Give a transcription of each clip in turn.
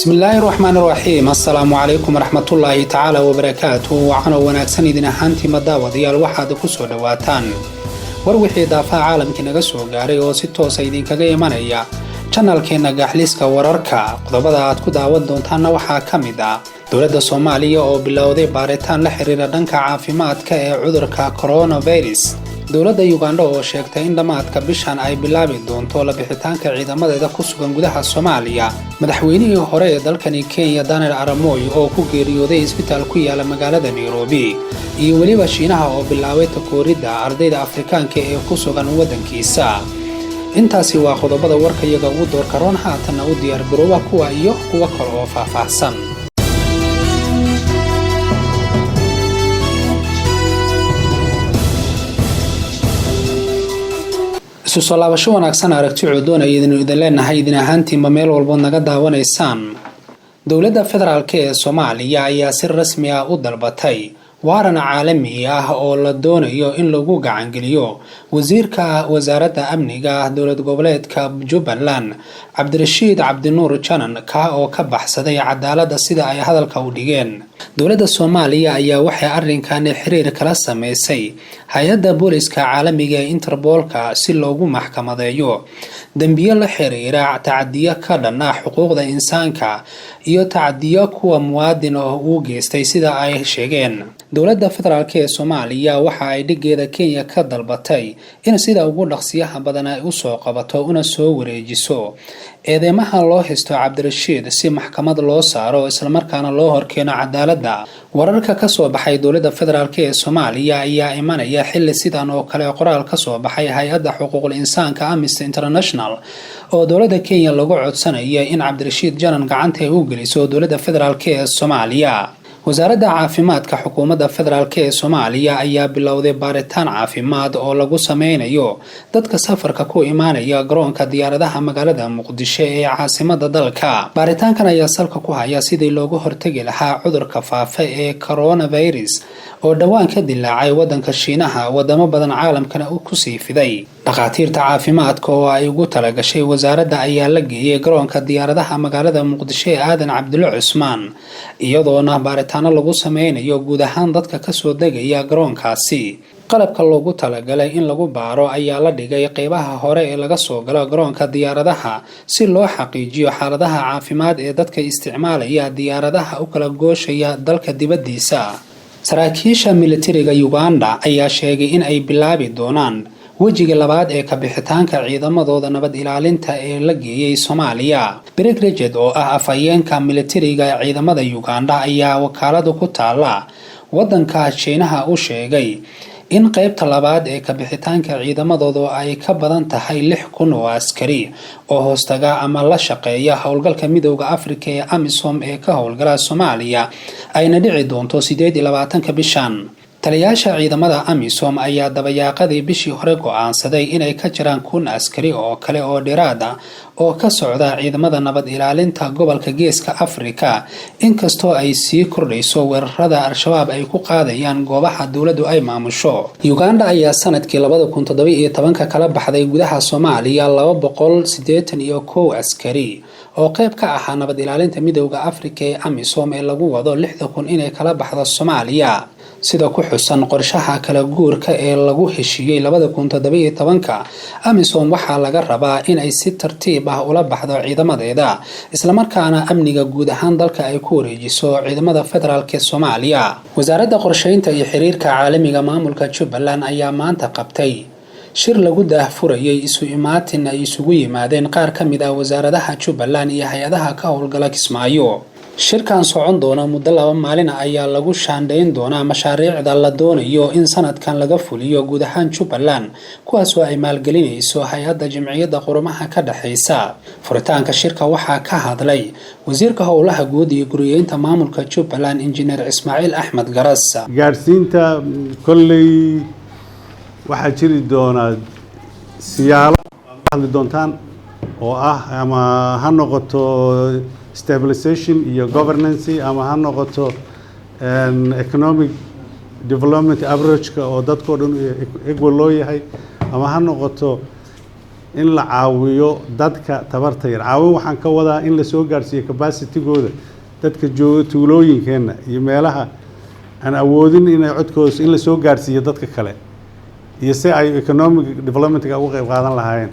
بسم الله الرحمن الرحيم السلام عليكم ورحمة الله تعالى وبركاته وعنا وناكسن إذن أهانتي مداوضي الواحد كسو دواتان وروحي دافع عالم كنا سو غاري oo si toos ah idin kaga imanaya channelkeena Gaxliiska Wararka qodobada aad ku daawan doontaan waxa kamid ah dowladda Soomaaliya oo bilowday baaritaan la xiriira dhanka caafimaadka ee cudurka coronavirus dowladda Uganda oo sheegtay in dhamaadka bishan ay bilaabi doonto la bixitaanka ciidamadeeda ku sugan gudaha Soomaaliya madaxweynihii hore ee dalkani Kenya Daniel Arap Moi oo ku geeriyooday isbitaal ku yaala magaalada Nairobi iyo waliba Shiinaha oo bilaabay takooridda ardayda Afrikaanka ee ku sugan wadankiisa intaasi waa qodobada warka iyaga ugu doorka roon haatan u diyaar garooba kuwa iyo kuwa kale oo faahfaahsan soo laabasho wanaagsan aragti doonaya idin leenahay idin ahaantii meel walba naga daawanaysaan dowladda federaalka ee Soomaaliya ayaa si rasmi ah u dalbatay waaran caalami ah oo la doonayo in lagu gacan geliyo wasiirka wasaaradda amniga dowlad goboleedka Jubbaland Cabdirashiid Cabdinuur Janan ka oo ka baxsaday cadaaladda sida ay hadalka u dhigeen dowladda Soomaaliya ayaa waxay arrinkan xiriir kala sameysay hay'adda booliska caalamiga ee Interpolka si loogu maxkamadeeyo dambiyo la xiriira tacadiyo ka dhan ah xuquuqda insaanka iyo tacadiyo kuwa muwaadin u geystay sida ay sheegeen dowladda federaalka ee Soomaaliya waxa ay dhigeeda Kenya ka dalbatay in sida ugu dhaqsiyaha badan ay u soo qabato una soo wareejiso eedeymaha loo haysto Cabdirashiid si maxkamad loo saaro isla markaana loo horkeeno cadaaladda wararka ka soo baxay dowladda federaalka ee Soomaaliya ayaa imanaya xilli sidan oo kale qoraal ka soo baxay hay'adda xuquuqul insaanka Amnesty International oo dowladda Kenya lagu codsanayo in Cabdirashiid Janan gacanta u geliso dowladda federaalka ee Soomaaliya wasaaradda caafimaadka xukuumadda federaalka ee Soomaaliya ayaa bilowday baaritaan caafimaad oo lagu sameynayo dadka safarka ku imaanaya garoonka diyaaradaha magaalada Muqdisho ee caasimadda dalka baaritaankan ayaa salka ku haya sidii loogu hortagi lahaa cudurka faafa ee coronavirus oo dhawaan ka dilaacay wadanka Shiinaha wadamo badan caalamkana uu ku sii fiday dhaqaatiirta caafimaadka oo ay ugu talagashay wasaaradda ayaa la geeyay garoonka diyaaradaha magaalada Muqdisho ee Aadan Cabdulle Cusmaan iyadoona baaritaano lagu sameynayo guud ahaan dadka ka soo degaya garoonkaasi qalabka loogu talagalay in lagu baaro ayaa la dhigay qaybaha hore ee laga soo galo garoonka diyaaradaha si loo xaqiijiyo xaaladaha caafimaad ee dadka isticmaalaya diyaaradaha u kala gooshaya dalka dibadiisa saraakiisha militariga Uganda ayaa sheegay in ay bilaabi doonaan wajiga labaad ee ka bixitaanka ciidamadooda nabad ilaalinta ee la geeyay Soomaaliya Brigadier oo ah afayeenka militariga ciidamada Uganda ayaa wakaalada ku taala wadanka Shiinaha u sheegay in qaybta labaad ee ka bixitaanka ciidamadooda ay ka badan tahay 6,000 oo askari oo hoostaga ama la shaqeeya howlgalka midowga Afrika ee AMISOM ee ka howlgala Soomaaliya ayna dhici doonto 28 bishan taliyaasha ciidamada AMISOM ayaa dabayaaqadii bishii hore go'aansaday inay ka jiraan 1,000 askari oo kale oo dheeraad ah oo ka socda ciidamada nabad ilaalinta gobolka Geeska Afrika inkastoo ay sii kordhayso weerarada Al-Shabaab ay ku qaadayaan goobaha dawladdu ay maamusho Uganda ayaa sanadkii 2017 kala baxday gudaha Soomaaliya 281 askari oo qayb ka ah nabad ilaalinta midowga Afrika ee AMISOM ee lagu wado 60,000 inay kala baxdo Soomaaliya sida ku xusan qorshaha kala guurka ee lagu heshiiyay 2017 AMISOM waxa laga rabaa in ay si tartiib ah ula baxdo ciidamadeeda isla markaana amniga guud ahaan dalka ay ku wareejiso ciidamada federaalka ee Soomaaliya wasaaradda qorsheynta iyo xiriirka caalamiga maamulka Jubbaland ayaa maanta qabtay shir lagu daahfurayay isu imaatin ay isugu yimaadeen qaar ka mid ah wasaaradaha Jubbaland iyo hay'adaha ka howlgala Kismaayo shirkan socon doona muddo 2 maalin ayaa lagu shaandeyn doonaa mashaariicda la doonayo in sanadkan laga fuliyo guud ahaan Jubbaland kuwaas oo ay maalgelinayso hay'adda Jamciyadda Qurumaha ka dhaxaysa furitaanka shirka waxaa ka hadlay wasiirka howlaha guud iyo guriyeynta maamulka Jubbaland Engineer Ismaaciil Axmed Garas gaarsiinta kolley waxa jiri doona siyaalo hadli doontaan oo ah ama ha noqoto stabilization iyo governance ama ha noqoto economic development approach oo dadku dhan equal loo yahay ama ha noqoto in la caawiyo dadka tabarta yar. Caawin waxaan ka wadaa in la soo gaarsiiyo capacity-gooda dadka jooga tuulooyinkeena iyo meelaha aan awoodin inay codkooda in la soo gaarsiiyo dadka kale iyo si ay economic development-ka uga qayb qaadan lahaayeen.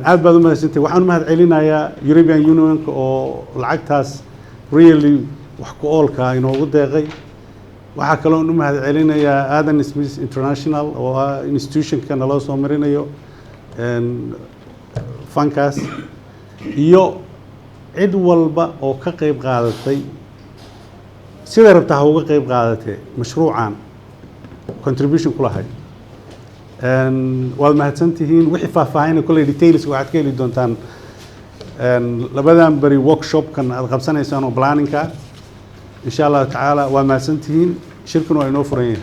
aad baad u mahadsantahay. waxaan u mahadcelinayaa European Union-ka oo lacagtaas really wax ku oolka inoogu deeqay. waxaa kaloo u mahadcelinayaa Adam Smith International oo ah institution-ka naloo soo marinayo fankaas iyo cid walba oo ka qayb qaadatay sida rabta ha uga qayb qaadatay mashruucan contribution ku lahayd. waad mahadsantihiin. wixii faahfaahin kulay details waxaad ka heli doontaan labadan bari workshop-kan aad qabsanaysaan oo planning-ka insha Allah taala. waa mahadsantihiin. shirkan waa inoo furan yahay.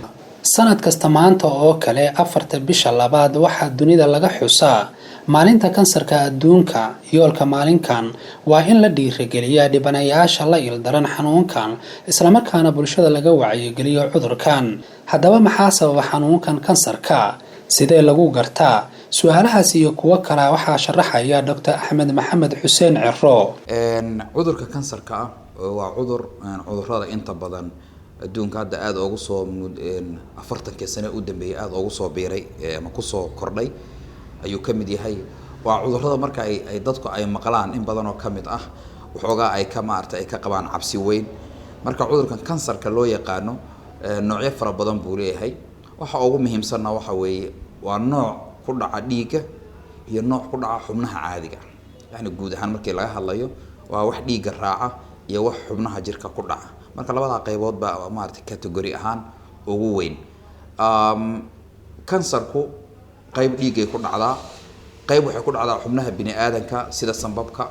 sanad kasta maanta oo kale 4 bisha labaad waxaa dunida laga xusaa maalinta kansarka adduunka. yoolka maalinkan waa in la dhiirigeliyaa dhibanayaasha la ildaran xanuunkan isla markaana bulshada laga wacyigeliyo cudurkan. haddaba maxaa sababa xanuunkan kansarka? sidee lagu gartaa? su'aalahaas iyo kuwa kale waxaa sharaxaya Dr. Axmed Maxamed Xuseen Ciro. cudurka kansarka waa cudurrada inta badan adduunka hadda aad ugu soo 40 sano u dambeeyay aad ugu soo biiray ama ku soo kordhay ayuu kamid yahay. waa cudurrada marka ay dadku ay maqlaan in badan oo kamid ah waxoogaa ay ka maartay ay ka qabaan cabsi weyn. marka cudurkan kansarka loo yaqaano noocyo fara badan buu leeyahay. waxa ugu muhiimsan waxa weeye waa nooc ku dhaca dhiigga iyo nooc ku dhaca xubnaha caadiga. yani guud ahaan markii laga hadlayo waa wax dhiigga raaca iyo wax xubnaha jirka ku dhaca. marka labada qaybood baa maartay category ahaan ugu weyn. kansarku qayb dhiigay ku dhacdaa, qayb waxay ku dhacdaa xubnaha bini aadanka sida sanbabka,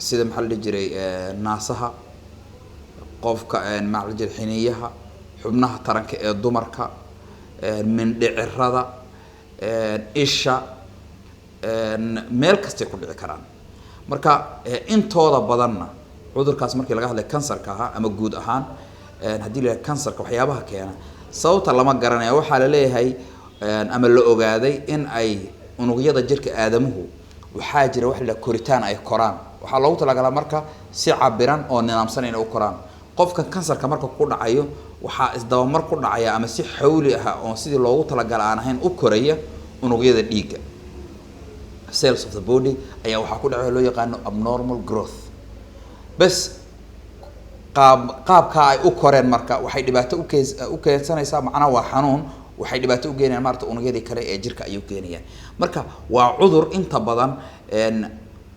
sida maxaa la jiray naasaha, qofka maxaa la jiray xiniyaha, xubnaha taranka ee dumarka, mindhicirada, isha, meel kastay ku dhici karaan. marka intooda badanna cudurkaas markii laga hadlay kansarka ama guud ahaan haddii la kansarka waxyaabaha keena sababta lama garanayo. waxaa la leeyahay ama la ogaaday in ay unugyada jirka aadamuhu waxaa jira wax la koritaan ay koraan. waxaa loogu talagalaa marka si cabiran oo nidaamsan inay u koraan. qofka kansarka marka ku dhacayo waxaa isdabamar ku dhacaya ama si xawli ah oo sidii loogu talagalay aan ahayn u koraya unugyada dhiigga cells of the body ayaa waxaa ku dhacay loo yaqaan abnormal growth. bas qaabka ay u koreen marka waxay dhibaato u keensanaysaa. macnaha waa xanuun waxay dhibaato u keenayaan maarta unugyadii kale ee jirka ayuu keenayaan. marka waa cudur inta badan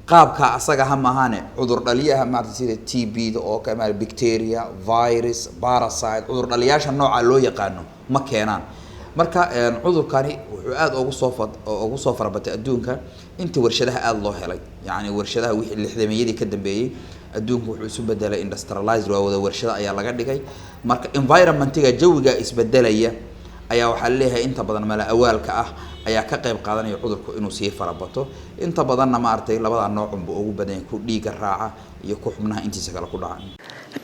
qaabka asaga ha maahane cudur dhaliyaha maarta sida TB oo kama bacteria, virus, parasite cudur dhaliyaasha nooca loo yaqaano ma keenaan. marka cudurkani wuxuu aad ugu soo farabatay adduunka intii warshadaha aad loo helay. yani warshadaha wixii 60-meeyadii ka dambeeyay adduunku wuxuu isu bedelay industrialized waa wada warshada ayaa laga dhigay. marka environment-ga jawiga isbedelaya ayaa waxa leeyahay inta badan mala awaalka ah ayaa ka qayb qaadanaya cudurku inuu sii farabato. inta badanna maartay labada nooc ugu badan ku dhiiga raaca iyo ku xubnaha intiisa kala ku dhacaan.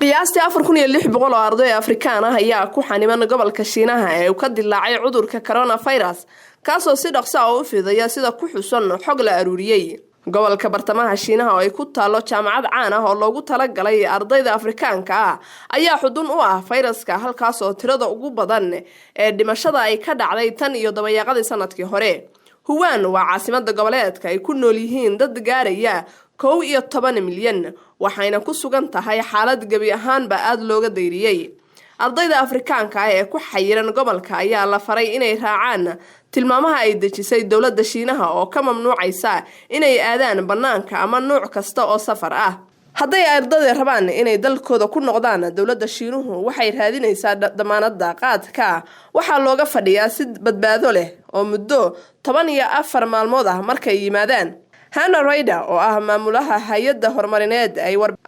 qiyaastii 4600 oo arday Afrikaan ah ayaa ku xaniman gobolka Shiinaha ee uu ka dilaacay cudurka coronavirus kaasoo si dhaqso ah u fidaya sida ku xusan xog la aruuriyay. gobolka bartamaha Shiinaha oo ay ku taalo jaamacad caan ah oo loogu talagalay ardayda Afrikaanka ah ayaa xudun u ah fayraska halkaas oo tirada ugu badan ee dhimashada ay ka dhacday tan iyo dabayaaqadii sanadkii hore. Wuhan waa caasimadda goboleedka ay ku nool yihiin dad gaaraya 11 milyan waxayna ku sugan tahay xaalad gabi ahaanba aad looga dayriyay. ardayda Afrikaanka ah ee ku xayiran gobolka ayaa la faray inay raacaan tilmaamaha ay dejisay dawladda Shiinaha oo ka mamnuucaysa inay aadaan banaanka ama nooc kasta oo safar ah. hadday ardayda rabaan inay dalkooda ku noqdaan dawladda Shiinuhu waxay raadinaysaa damaanadda qaadka waxa looga fadhiyaa si badbaado leh oo muddo 14 maalmood ah markay yimaadaan. Hannah Ryder oo ah maamulaha hay'adda horumarineed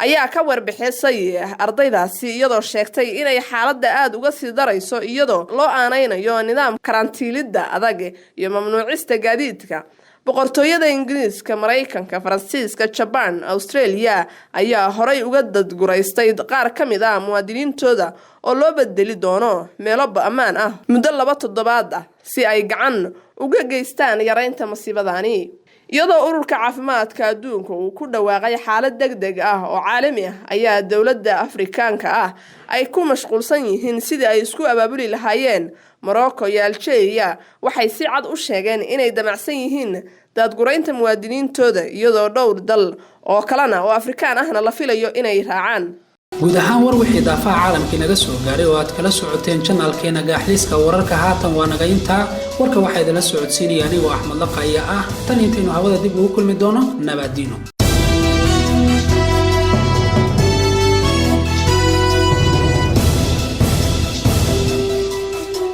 ayaa ka warbixisay ardaydaasi iyadoo sheegtay inay xaaladda aad uga sii darayso iyadoo loo aanaynayo nidaam karantiilidda adag iyo mamnuucista gaadiidka boqortooyada Ingiriiska, Mareykanka, Faransiiska, Japan, Australia ayaa horay uga dadguraystay qaar ka mid ah muwaadiniintooda oo loo bedeli doono meelo ammaan ah muddo 2 toddobaad ah si ay gacan uga geystaan yareynta masiibadani. iyadoo ururka caafimaadka adduunka uu ku dhawaaqay xaalad degdeg ah oo caalami ah ayaa dawladda Afrikaanka ah ay ku mashquulsan yihiin sidii ay isku abaabuli lahaayeen. Morocco iyo Algeria waxay si cad u sheegeen inay damacsan yihiin dadguraynta muwaadiniintooda iyadoo dhowr dal oo kalena oo Afrikaan ahna la filayo inay raacaan. guud ahaan war wixii daafaha caalamka naga soo gaaray oo aad kala socoteen channelkeena Gaaxliiska Wararka haatan waa naga intaa. warka waxaa idin la socodsiinaya anigoo Axmed Laqaya ah. tan intaynu hawada dib ugu kulmi doono nabadino.